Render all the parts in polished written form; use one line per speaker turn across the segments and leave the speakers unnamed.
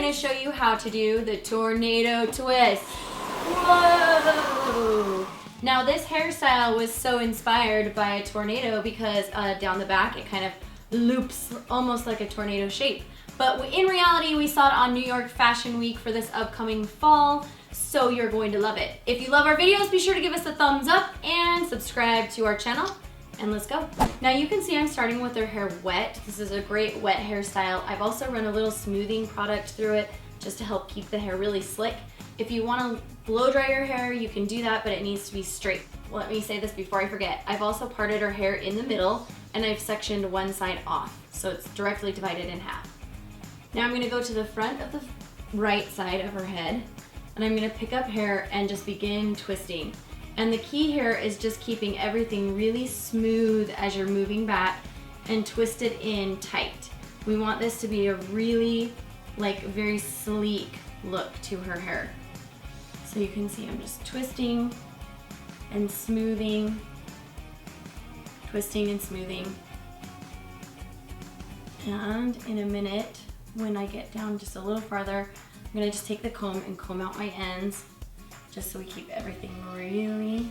gonna show you how to do the tornado twist. Whoa! Now this hairstyle was so inspired by a tornado because down the back it kind of loops almost like a tornado shape. But in reality, we saw it on New York Fashion Week for this upcoming fall, so you're going to love it. If you love our videos, be sure to give us a thumbs up and subscribe to our channel. And let's go. Now you can see I'm starting with her hair wet. This is a great wet hairstyle. I've also run a little smoothing product through it just to help keep the hair really slick. If you want to blow dry your hair, you can do that, but it needs to be straight. Let me say this before I forget. I've also parted her hair in the middle and I've sectioned one side off, so it's directly divided in half. Now I'm gonna go to the front of the right side of her head and I'm gonna pick up hair and just begin twisting. And the key here is just keeping everything really smooth as you're moving back and twist it in tight. We want this to be a really, very sleek look to her hair. So you can see I'm just twisting and smoothing, twisting and smoothing. And in a minute, when I get down just a little farther, I'm gonna just take the comb and comb out my ends just so we keep everything really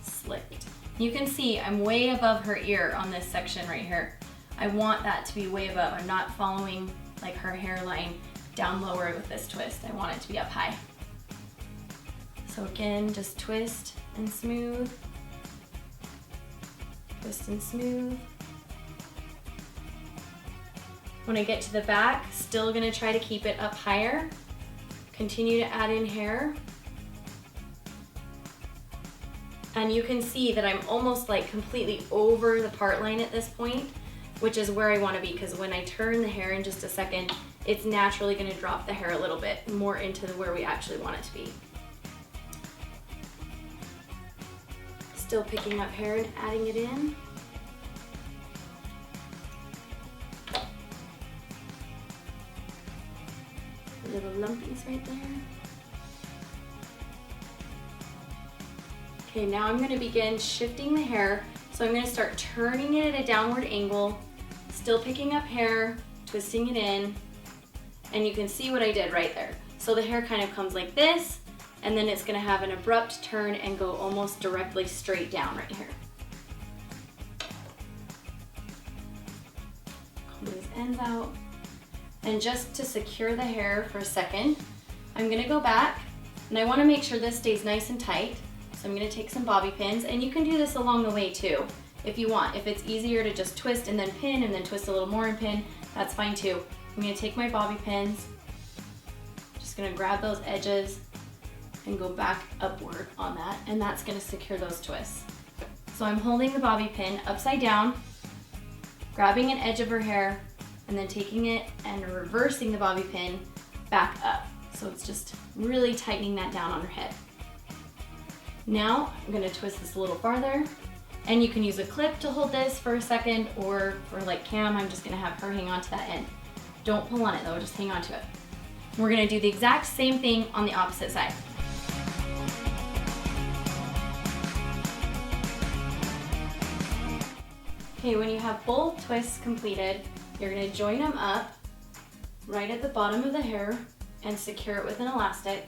slicked. You can see I'm way above her ear on this section right here. I want that to be way above. I'm not following her hairline down lower with this twist. I want it to be up high. So again, just twist and smooth, twist and smooth. When I get to the back, still gonna try to keep it up higher. Continue to add in hair. And you can see that I'm almost completely over the part line at this point, which is where I want to be, because when I turn the hair in just a second, it's naturally going to drop the hair a little bit more into where we actually want it to be. Still picking up hair and adding it in. Little lumpies right there. Okay, now I'm going to begin shifting the hair. So I'm going to start turning it at a downward angle, still picking up hair, twisting it in, and you can see what I did right there. So the hair kind of comes like this, and then it's going to have an abrupt turn and go almost directly straight down right here. Comb these ends out. And just to secure the hair for a second, I'm gonna go back, and I wanna make sure this stays nice and tight. So I'm gonna take some bobby pins, and you can do this along the way too, if you want. If it's easier to just twist and then pin, and then twist a little more and pin, that's fine too. I'm gonna take my bobby pins, just gonna grab those edges and go back upward on that, and that's gonna secure those twists. So I'm holding the bobby pin upside down, grabbing an edge of her hair, and then taking it and reversing the bobby pin back up. So it's just really tightening that down on her head. Now I'm gonna twist this a little farther, and you can use a clip to hold this for a second, or for Cam, I'm just gonna have her hang on to that end. Don't pull on it though, just hang on to it. We're gonna do the exact same thing on the opposite side. Okay, when you have both twists completed, you're going to join them up right at the bottom of the hair and secure it with an elastic.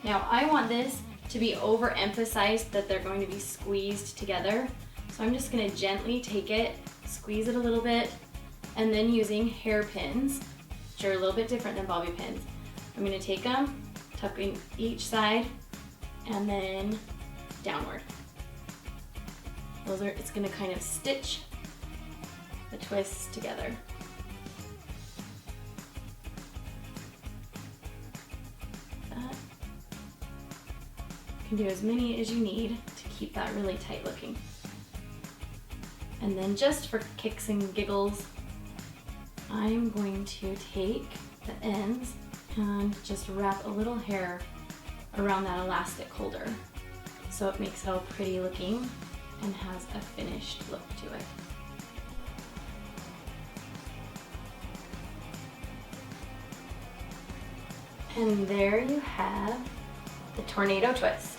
Now I want this to be overemphasized that they're going to be squeezed together. So I'm just going to gently take it, squeeze it a little bit, and then using hairpins, which are a little bit different than bobby pins, I'm going to take them, tuck in each side, and then downward. It's going to kind of stitch the twists together. That. You can do as many as you need to keep that really tight looking. And then just for kicks and giggles, I'm going to take the ends and just wrap a little hair around that elastic holder so it makes it all pretty looking and has a finished look to it. And there you have the tornado twist.